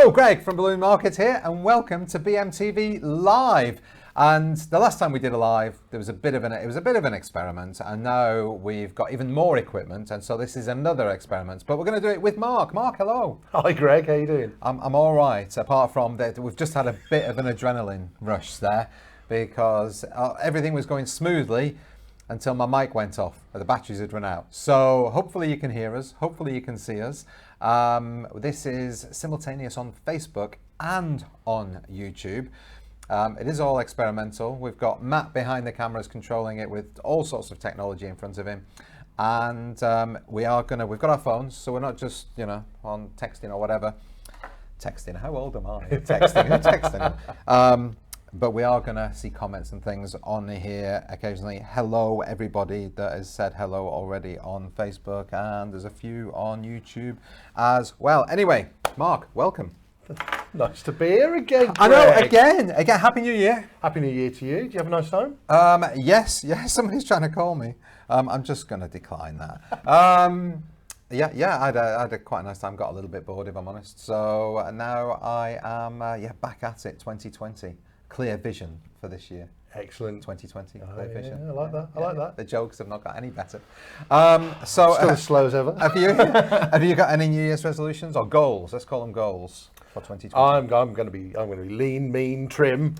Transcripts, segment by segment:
Hello, Greg from Balloon Market here, and welcome to BMTV Live. And the last time we did a live, it was a bit of an experiment, and now we've got even more equipment, and so this is another experiment. But we're going to do it with Mark. Mark, hello. Hi, Greg. How you doing? I'm all right. Apart from that, we've just had a bit of an adrenaline rush there because everything was going smoothly until my mic went off. The batteries had run out. So hopefully you can hear us. Hopefully you can see us. This is simultaneous on Facebook and on YouTube. It is all experimental. We've got Matt behind the cameras controlling it with all sorts of technology in front of him. And we've got our phones, so we're not just, on texting or whatever. Texting, how old am I? Texting. But we are going to see comments and things on here occasionally. Hello, everybody that has said hello already on Facebook, and there's a few on YouTube as well. Anyway, Mark, welcome. Nice to be here again, Greg. I know, again, Happy New Year. Happy New Year to you. Do you have a nice time? Yes, somebody's trying to call me. I'm just going to decline that. Yeah, I had a quite a nice time. Got a little bit bored, if I'm honest. So now I am, back at it, 2020. Clear vision for this year. Excellent. 2020, clear vision. Yeah, I like that. I like that. The jokes have not got any better. Still as slow as ever. Have you got any New Year's resolutions or goals? Let's call them goals for 2020. I'm going to be lean, mean, trim.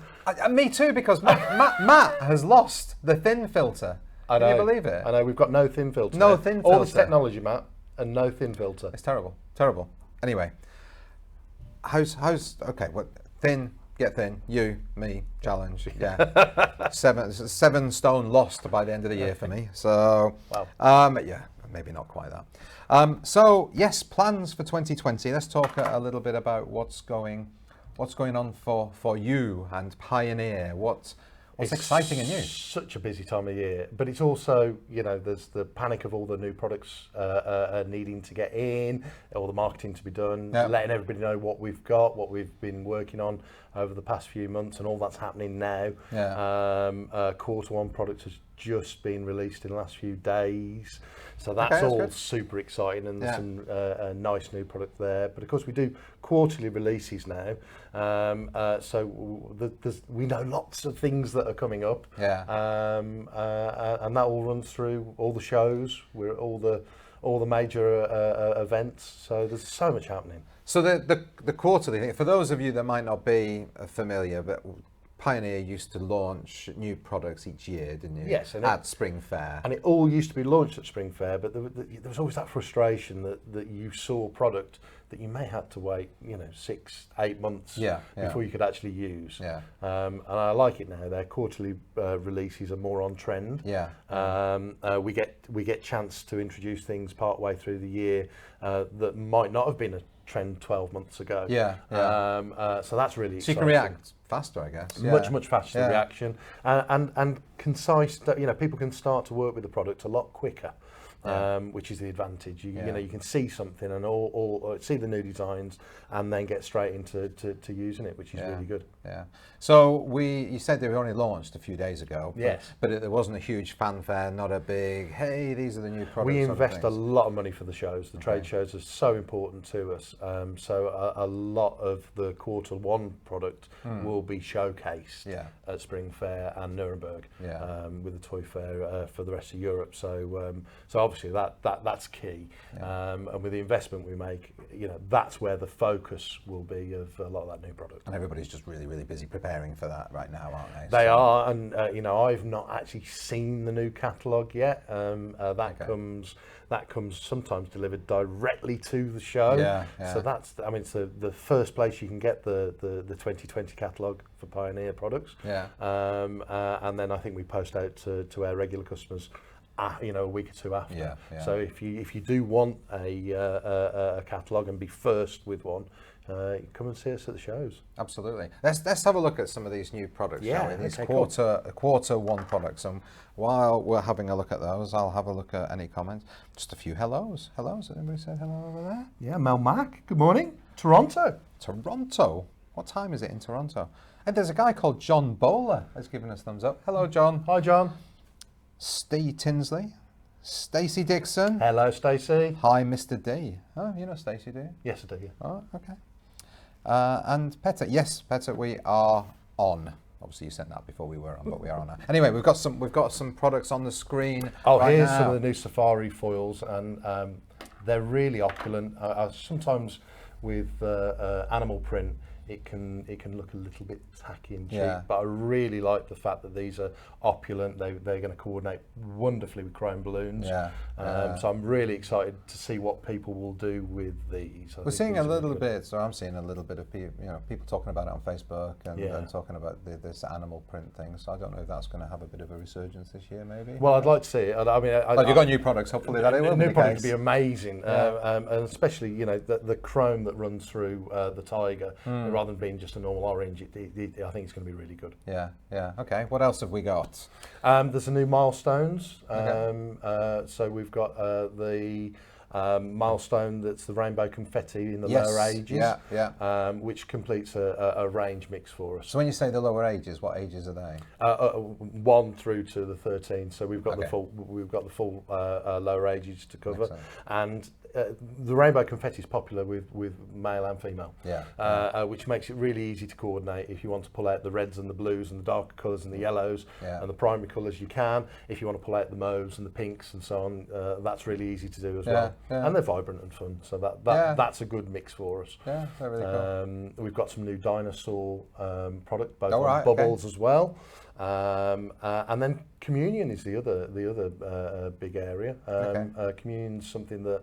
Me too, because Matt has lost the thin filter. I know. Can you believe it? I know. We've got no thin filter. No thin filter. All this technology, Matt, and no thin filter. It's terrible. Anyway, how's okay? What thin? Get thin. You, me, challenge. Yeah. 7 stone lost by the end of the year for me. So, wow. Maybe not quite that. So yes, plans for 2020. Let's talk a little bit about what's going on for you and Pioneer. What's exciting and new? Such a busy time of year, but it's also, there's the panic of all the new products needing to get in, all the marketing to be done, letting everybody know what we've got, what we've been working on over the past few months, and all that's happening now. Quarter one product has just been released in the last few days, so that's all good. Super exciting, and there's some nice new product there. But of course we do quarterly releases now, so we know lots of things that are coming up, and that all runs through all the shows, we're at all the major events, so there's so much happening. So the quarterly thing, for those of you that might not be familiar, but Pioneer used to launch new products each year, didn't you? Yes. At Spring Fair. And it all used to be launched at Spring Fair, but there was always that frustration that you saw a product that you may have to wait, 6-8 months before you could actually use. Yeah. And I like it now. Their quarterly releases are more on trend. Yeah. We get chance to introduce things part way through the year that might not have been a trend 12 months ago. So that's really exciting. So you can react faster, I guess. Much faster reaction, and concise. People can start to work with the product a lot quicker, which is the advantage. You can see something and or see the new designs and then get straight into using it, which is really good. Yeah. So you said they were only launched a few days ago. Yes. But there wasn't a huge fanfare, not a big, hey, these are the new products. We invest a lot of money for the shows. The trade shows are so important to us. So a lot of the quarter one product will be showcased at Spring Fair and Nuremberg with the toy fair for the rest of Europe. So obviously that's key. And with the investment we make, that's where the focus will be of a lot of that new product. And everybody's just really, really busy preparing for that right now, aren't they? They are, and I've not actually seen the new catalogue yet. That comes sometimes delivered directly to the show. So that's, it's the first place you can get the 2020 catalogue for Pioneer products. And then I think we post out to our regular customers a week or two after. So if you do want a catalogue and be first with one, come and see us at the shows. Absolutely. Let's have a look at some of these new products, shall we? These quarter one products. And while we're having a look at those, I'll have a look at any comments. Just a few hellos. Hellos. Anybody said hello over there? Yeah, Mel Mack. Good morning. Toronto. What time is it in Toronto? And there's a guy called John Bowler has given us thumbs up. Hello, John. Hi, John. Steve Tinsley. Stacey Dixon. Hello, Stacey. Hi, Mr. D. Oh, you know Stacey, do you? Yes, I do. Yeah. Oh, okay. And Petter, yes, Petter, we are on. Obviously, you sent that before we were on, but we are on now. Anyway, we've got some products on the screen. Oh, right here's now. some of the new safari foils, and they're really opulent. Sometimes with animal print, it can look a little bit tacky and cheap, Yeah. but I really like the fact that these are opulent. They're going to coordinate wonderfully with chrome balloons. Yeah, So I'm really excited to see what people will do with these. We're seeing a little bit, so I'm seeing a little bit of people talking about it on Facebook and talking about this animal print thing. So I don't know if that's going to have a bit of a resurgence this year, maybe. Well, I'd like to see it. I mean, you've got new products. Hopefully that it will be new the product case. would be amazing, and especially the chrome that runs through the Tiger, rather than being just a normal orange. I think it's going to be really good. Yeah, yeah. Okay. What else have we got? There's a new milestones. Okay. So we've got the milestone that's the rainbow confetti in the Yes, lower ages, yeah. which completes a range mix for us. So when you say the lower ages, what ages are they? 1 through to the 13. So we've got Okay. the full lower ages to cover, Excellent. and the rainbow confetti is popular with male and female, which makes it really easy to coordinate. If you want to pull out the reds and the blues and the darker colours and the yellows and the primary colours, you can. If you want to pull out the mauves and the pinks and so on, that's really easy to do as well. Yeah. And they're vibrant and fun, so that's a good mix for us. Yeah, they're really cool. We've got some new dinosaur product, both Oh, on right, bubbles as well. And then communion is the other big area. Communion's something that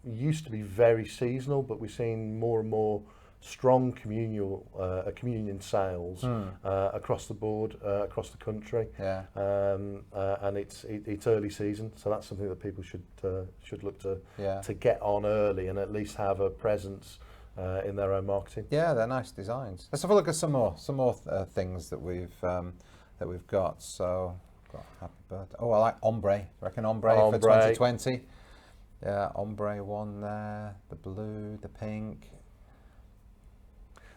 used to be very seasonal, but we're seeing more and more strong communion sales across the board, across the country. Yeah. And it's early season, so that's something that people should look to get on early and at least have a presence in their own marketing. Yeah, they're nice designs. Let's have a look at some more things that we've got. So, got happy birthday. Oh, I like ombre. I reckon ombre for 2020. Yeah, ombre one there. The blue, the pink.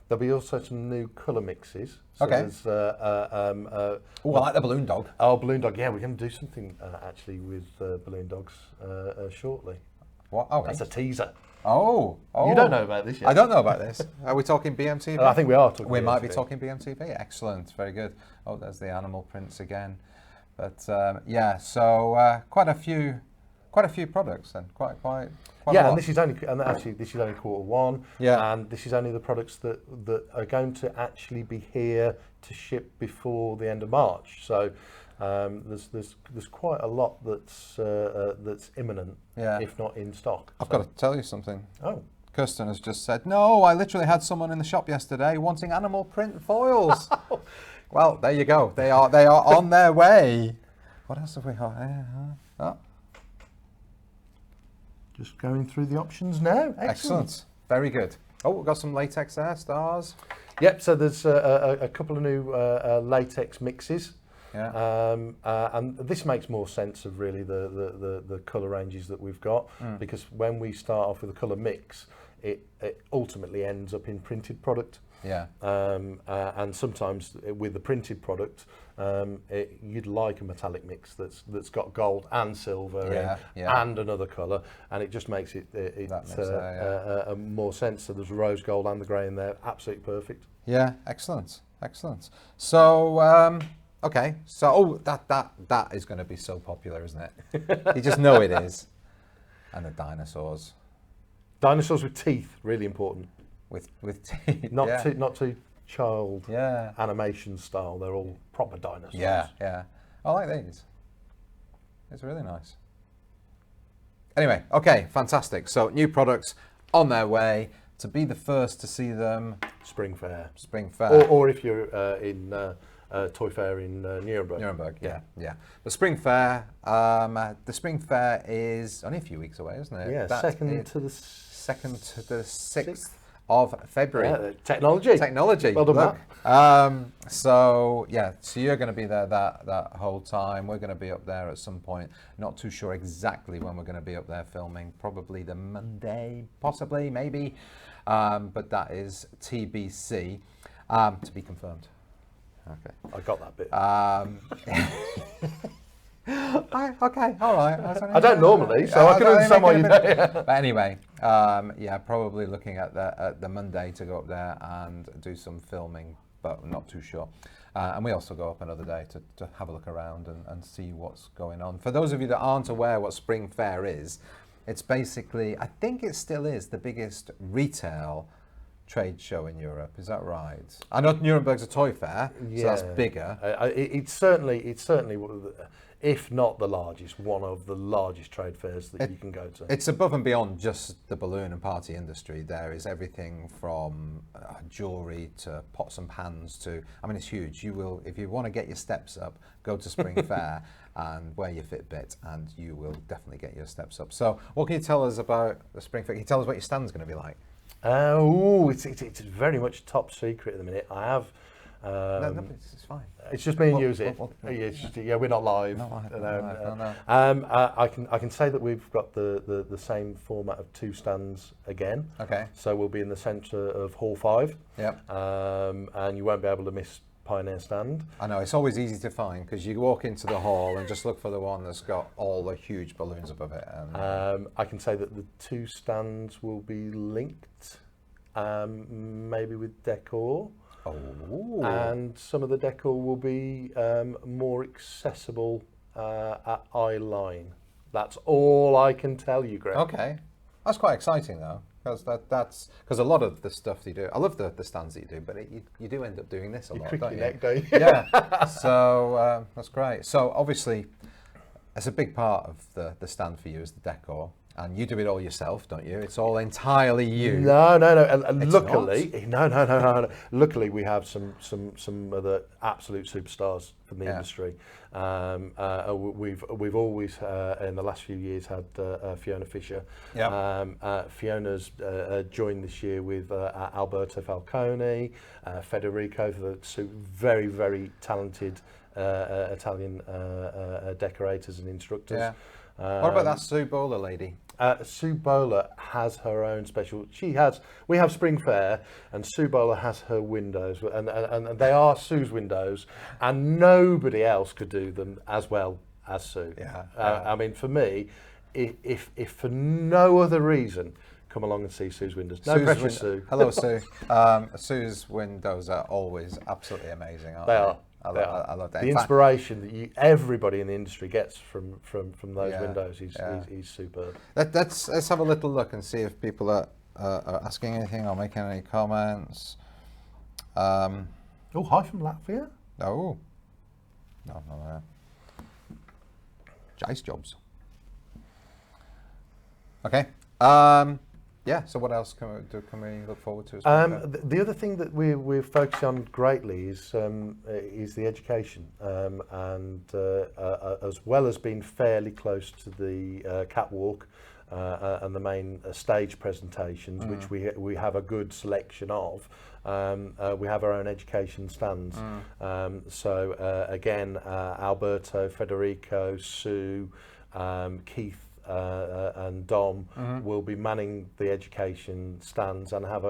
There'll be also some new colour mixes. So Okay. there's, I like the balloon dog. Oh, balloon dog. Yeah, we're going to do something actually with balloon dogs shortly. What? Okay. That's a teaser. Oh. You don't know about this yet. I don't know about this. Are we talking BMTV? I think we are talking. We might be BMTV. talking BMTV. Excellent. Very good. Oh, there's the animal prints again. But so quite a few products then. Quite a lot. And this is only quarter one. Yeah. And this is only the products that are going to actually be here to ship before the end of March. So there's quite a lot that's imminent, if not in stock. I've got to tell you something. Oh. Kirsten has just said, no, I literally had someone in the shop yesterday wanting animal print foils. Well, there you go. They are on their way. What else have we got here? Oh. Just going through the options now. Excellent. Very good. Oh, we've got some latex there, stars. Yep, so there's a couple of new latex mixes. Yeah. And this makes more sense of really the colour ranges that we've got, because when we start off with a colour mix, it ultimately ends up in printed product. Yeah. And sometimes with the printed product, you'd like a metallic mix that's got gold and silver and another colour, and it just makes it more sense. So there's rose gold and the grey in there, absolutely perfect. Yeah, excellent. So okay, so that is going to be so popular, isn't it? You just know it is. And the dinosaurs. Dinosaurs with teeth, really important. With teeth. Not too child Yeah. animation style. They're all proper dinosaurs. Yeah. I like these. It's really nice. Anyway, okay, fantastic. So new products on their way. To be the first to see them. Spring Fair. Or if you're in Toy Fair in Nuremberg. Yeah. The Spring Fair. The Spring Fair is only a few weeks away, isn't it? Yeah, second to the 6th of February. Technology. Well done, Mark. So you're going to be there that whole time. We're going to be up there at some point. Not too sure exactly when we're going to be up there filming. Probably the Monday, possibly, maybe. But that is TBC, to be confirmed. Okay. I got that bit. Okay, all right. I don't normally, so I can understand why you don't. But anyway, yeah, probably looking at the Monday to go up there and do some filming, but I'm not too sure. And we also go up another day to have a look around and see what's going on. For those of you that aren't aware what Spring Fair is, it's basically, I think it still is, the biggest retail trade show in Europe. Is that right? I know Nuremberg's a toy fair, so that's bigger. It's certainly, if not the largest, one of the largest trade fairs that you can go to. It's above and beyond just the balloon and party industry. There is everything from jewellery to pots and pans to, I mean, it's huge. You will, if you want to get your steps up, go to Spring Fair and wear your Fitbit and you will definitely get your steps up. So what can you tell us about the Spring Fair? Can you tell us what your stand's going to be like? It's very much top secret at the minute. I have. No, it's fine. It's just me and you. We're not live. No. I can say that we've got the same format of 2 stands again. Okay. So we'll be in the centre of Hall 5. Yep. And you won't be able to miss Pioneer stand. I know, it's always easy to find because you walk into the hall and just look for the one that's got all the huge balloons above it. And I can say that the 2 stands will be linked, maybe with decor. Oh. And some of the decor will be more accessible at eye line. That's all I can tell you, Greg. Okay, that's quite exciting though, because that's because a lot of the stuff that you do, I love the stands that you do, but you do end up doing this a lot, don't you? Neck, don't you? Yeah. So that's great. So obviously, it's a big part of the stand for you is the decor. And you do it all yourself, don't you? It's all entirely you. No. And luckily, no. Luckily, we have some other absolute superstars from the industry. We've always in the last few years had Fiona Fisher. Yep. Fiona's joined this year with Alberto Falcone, Federico, the very, very talented Italian decorators and instructors. Yeah. What about that Sue Bowler lady? Sue Bowler has her own special. We have Spring Fair, and Sue Bowler has her windows, and they are Sue's windows, and nobody else could do them as well as Sue. Yeah. I mean, for me, if for no other reason, come along and see Sue's windows. No pressure, Sue. Hello, Sue. Sue's windows are always absolutely amazing, aren't they? They are. I love that. The inspiration that everybody in the industry gets from those windows is superb. Let's have a little look and see if people are asking anything or making any comments. Oh, hi from Latvia. Oh, no. Jice jobs. Okay. Yeah, so what else can we look forward to? The other thing that we're focusing on greatly is the education, and as well as being fairly close to the catwalk and the main stage presentations, which we have a good selection of. We have our own education stands. So again, Alberto, Federico, Sue, Keith, and Dom will be manning the education stands and have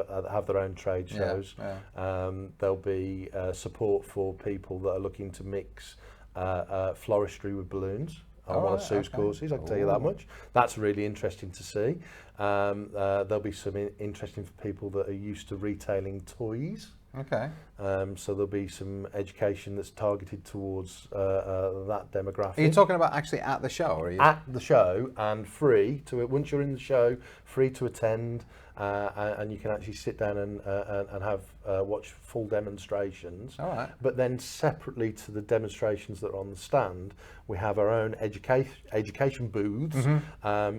their own trade shows. There'll be support for people that are looking to mix floristry with balloons on one of Sue's courses. I can tell you that much. That's really interesting to see. There'll be some interesting for people that are used to retailing toys. Okay. So there'll be some education that's targeted towards that demographic. Are you talking about actually at the show? Or are you? At the show, and free to, once you're in the show, free to attend, and you can actually sit down and have watch full demonstrations. All right. But then separately to the demonstrations that are on the stand, we have our own education booths,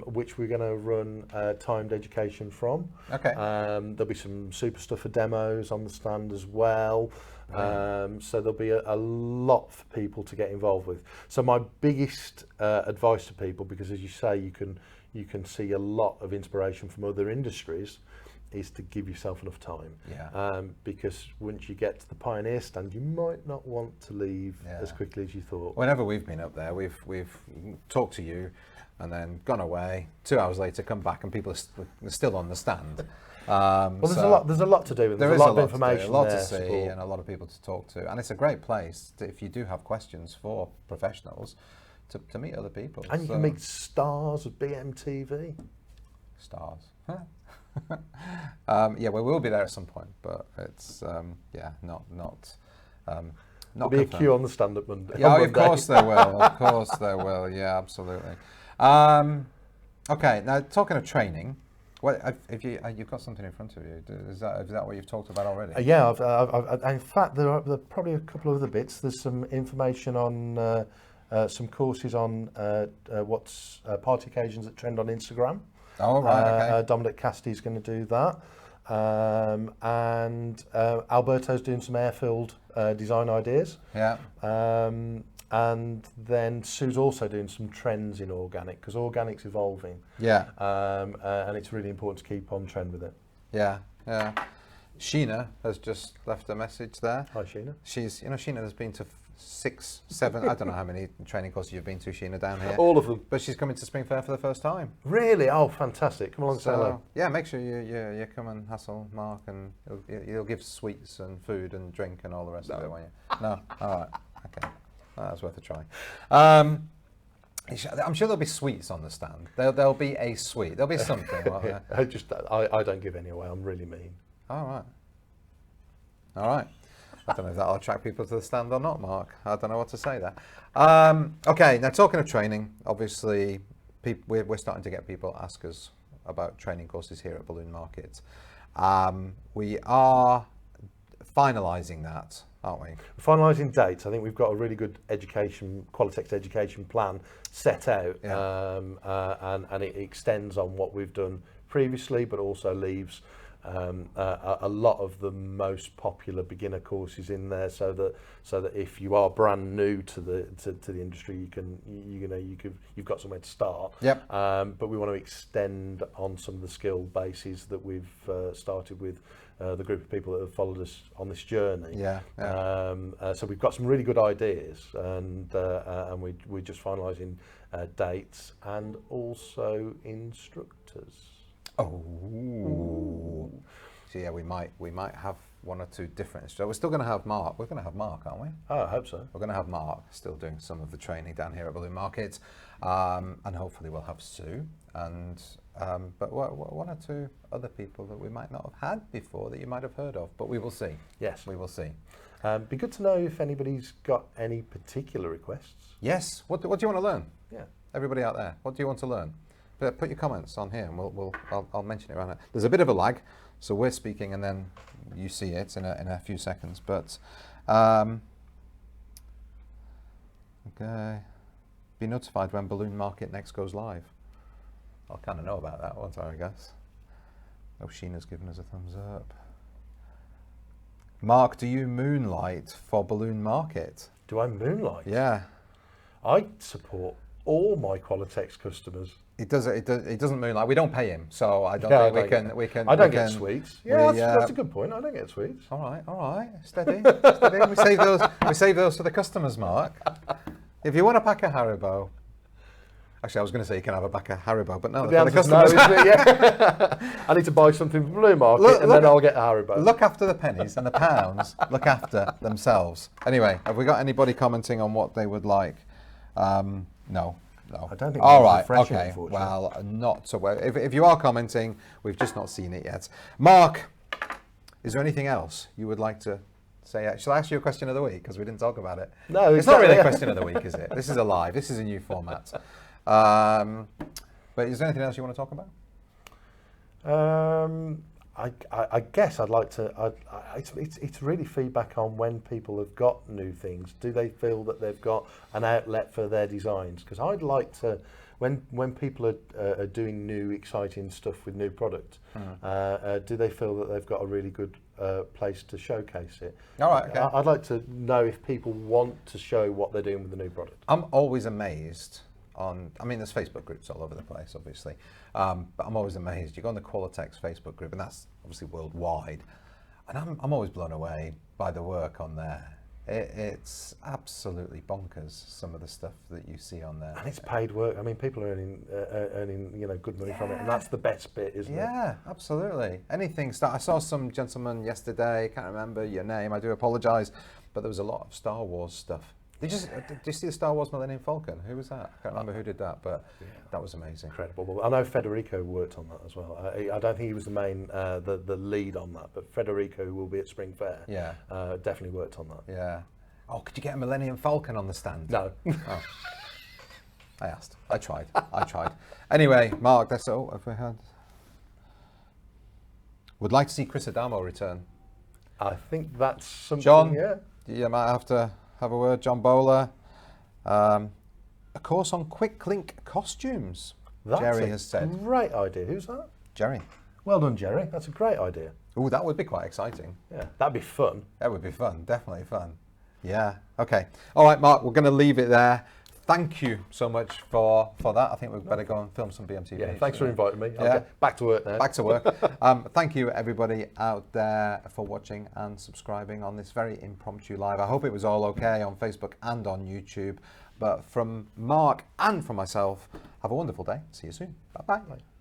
which we're going to run timed education from. Okay. There'll be some super stuffer demos on the stand as well. So there'll be a lot for people to get involved with. So my biggest advice to people, because as you say, you can see a lot of inspiration from other industries, is to give yourself enough time. Yeah. Because once you get to the Pioneer stand, you might not want to leave as quickly as you thought. Whenever we've been up there, we've talked to you and then gone away. 2 hours later, come back and people are still on the stand. Well, there's a lot to do, and there's a lot of information, a lot to see, and a lot of people to talk to, and it's a great place if you do have questions for professionals. to meet other people. And you can meet stars of BMTV. Stars. Yeah, we will be there at some point, but it's not There'll be a queue on the stand-up Monday. Yeah, of course there will. Of course there will. Yeah, absolutely. Okay, now talking of training, if you've got something in front of you, is that what you've talked about already? Yeah, I've, in fact, there are probably a couple of other bits. There's some information on some courses on what's party occasions that trend on Instagram. Oh, right, okay. Dominic Cassidy's going to do that. And Alberto's doing some air-filled design ideas. Yeah. And then Sue's also doing some trends in organic, because organic's evolving. Yeah. And it's really important to keep on trend with it. Yeah, yeah. Sheena has just left a message there. Hi, Sheena. Sheena has been to 6, 7, I don't know how many training courses you've been to, Sheena, down here. All of them. But she's coming to Spring Fair for the first time. Really? Oh, fantastic. Come along and say hello. Yeah, make sure you come and hassle Mark, and he'll give sweets and food and drink and all the rest of it, won't you? No? All right. Okay. Well, that's worth a try. I'm sure there'll be sweets on the stand. There'll be a sweet. There'll be something. I don't give any away. I'm really mean. All right. All right. I don't know if that'll attract people to the stand or not, Mark. I don't know what to say there. Okay, now talking of training, obviously we're starting to get people ask us about training courses here at Balloon Market. We are finalising that, aren't we? Finalising dates. I think we've got a really good Qualatex education plan set out, and it extends on what we've done previously, but also leaves a lot of the most popular beginner courses in there, so that if you are brand new to the industry, you've got somewhere to start. Yep. But we want to extend on some of the skill bases that we've started with the group of people that have followed us on this journey. Yeah. So we've got some really good ideas, and we're just finalising dates and also instructors. Oh, so yeah, we might have one or two different. So we're still going to have Mark. We're going to have Mark, aren't we? Oh, I hope so. We're going to have Mark still doing some of the training down here at Balloon Market, and hopefully we'll have Sue and but one or two other people that we might not have had before that you might have heard of. But we will see. Yes, we will see. Be good to know if anybody's got any particular requests. Yes. What do you want to learn? Yeah. Everybody out there, what do you want to learn? Put your comments on here, and I'll mention it around it. There's a bit of a lag, so we're speaking and then you see it in a few seconds. But okay, be notified when Balloon Market next goes live. I'll kind of know about that, won't I guess? Oh, Sheena's given us a thumbs up. Mark, do you moonlight for Balloon Market? Do I moonlight? Yeah. I support all my Qualatex customers. He doesn't moonlight. We don't pay him, so I don't think we can. I don't get sweets. Yeah, that's a good point. I don't get sweets. All right, steady, steady. We save those for the customers, Mark. If you want a pack of Haribo, actually, I was going to say you can have a pack of Haribo, but no, the customers. No, isn't it? Yeah. I need to buy something from Blue Market, then I'll get Haribo. Look after the pennies, and the pounds look after themselves. Anyway, have we got anybody commenting on what they would like? No. I don't think. All right. Okay. Well, not so well. If you are commenting, we've just not seen it yet. Mark, is there anything else you would like to say? Shall I ask you a question of the week, because we didn't talk about it? No, it's not really a question of the week, is it? This is a live. This is a new format. But is there anything else you want to talk about? I guess I'd like to. It's really feedback on when people have got new things. Do they feel that they've got an outlet for their designs? Because I'd like to, when people are doing new exciting stuff with new product, do they feel that they've got a really good place to showcase it? All right. Okay. I'd like to know if people want to show what they're doing with the new product. I'm always amazed. There's Facebook groups all over the place, obviously, but I'm always amazed. You go on the Qualatex Facebook group, and that's obviously worldwide, and I'm always blown away by the work on there. It's absolutely bonkers, some of the stuff that you see on there. And it's paid work. I mean, people are earning good money from it, and that's the best bit, isn't it? Yeah, absolutely. Anything. I saw some gentleman yesterday. Can't remember your name. I do apologise, but there was a lot of Star Wars stuff Did you see the Star Wars Millennium Falcon? Who was that? I can't remember who did that, but that was amazing. Incredible. I know Federico worked on that as well. I don't think he was the main, the lead on that, but Federico, who will be at Spring Fair, definitely worked on that. Yeah. Oh, could you get a Millennium Falcon on the stand? No. Oh. I asked. I tried. Anyway, Mark, that's all. Have we had? Would like to see Chris Adamo return. I think that's something. John, yeah. You might have to have a word. John Bowler. A course on quick link costumes. Jerry has said. Great idea. Who's that? Jerry. Well done, Jerry. That's a great idea. Oh, that would be quite exciting. Yeah, that'd be fun. That would be fun. Definitely fun. Yeah. Okay. All right, Mark. We're going to leave it there. Thank you so much for that. I think we better go and film some BMTV. Yeah, thanks for inviting me. I'll get back to work now. Back to work. Thank you, everybody out there, for watching and subscribing on this very impromptu live. I hope it was all okay on Facebook and on YouTube. But from Mark and from myself, have a wonderful day. See you soon. Bye-bye. Bye.